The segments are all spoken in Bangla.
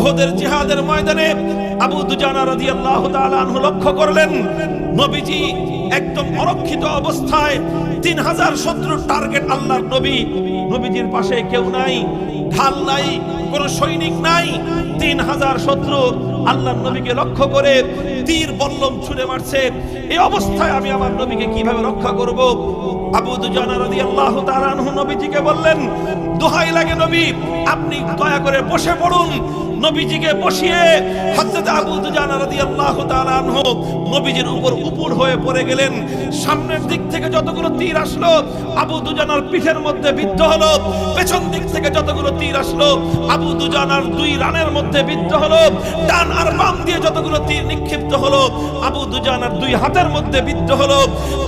উহুদের জিহাদের ময়দানে আবু দুজানা রাদিয়াল্লাহু তাআলা আনহু লক্ষ্য করলেন নবীজি একদম অরক্ষিত অবস্থায়, 3000 শত্রুর টার্গেট আল্লাহর নবী, নবীজির পাশে কেউ নাই, ঢাল নাই, কোন সৈনিক নাই, 3000 শত্রু আল্লাহর নবীকে লক্ষ্য করে তীর বল্লম ছুঁড়ে মারছে। এই অবস্থায় আমি আমার নবীকে কিভাবে রক্ষা করব? আবু দুজানা রাদিয়াল্লাহু তাআলা আনহু নবীজিকে বললেন, দোহাই লাগে নবী, আপনি দয়া করে বসে পড়ুন। নবীজিকে বসিয়ে হযরত আবু দুজানা রাদিয়াল্লাহু তাআলা আনহু নবীজির উপর উপুড় হয়ে পড়ে গেলেন। সামনের দিক থেকে যতগুলো তীর আসলো আবু দুজানার পিঠের মধ্যে বিদ্ধ হলো, পেছন দিক থেকে যতগুলো তীর আসলো আবু দুজানার দুই রানের মধ্যে বিদ্ধ হলো, ডান আর বাম দিয়ে যতগুলো তীর নিক্ষিপ্ত হলো আবু দুজানার দুই হাতের মধ্যে বিদ্ধ হলো।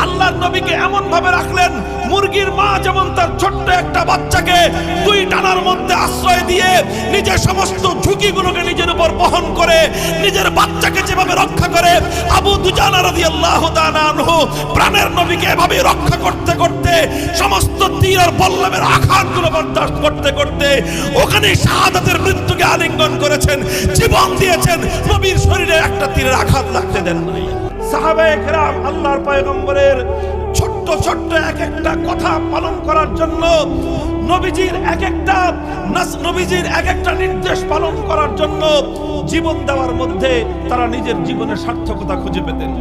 আল্লাহর নবীকে এমন ভাবে রাখলেন, মুরগির মা যেমন তার ছোট্ট একটা বাচ্চাকে দুই ডানার মধ্যে আশ্রয় দিয়ে নিজের সমস্ত ঝুঁকিগুলোকে নিজের উপর বহন করে নিজের বাচ্চাকে যেভাবে রক্ষা করে, আবু দুজানা রাদিয়াল্লাহু তাআলা আনহু প্রাণের নবীকে এভাবে রক্ষা করতে করতে সমস্ত তীর আর বল্লমের আঘাতগুলো বরদাস্ত করতে করতে ওখানে শাহাদাতের মৃত্যুকে আলিঙ্গন করেছেন, জীবন দিয়েছেন, নবীর শরীরে একটা তীরের আঘাত লাগতে দেন নাই। সাহাবায়ে কেরাম আল্লাহর পয়গম্বরের ছোট্ট ছোট্ট এক একটা কথা পালন করার জন্য, নবীজির এক একটা নির্দেশ পালন করার জন্য জীবন দেওয়ার মধ্যে তারা নিজের জীবনের সার্থকতা খুঁজে পেতেন।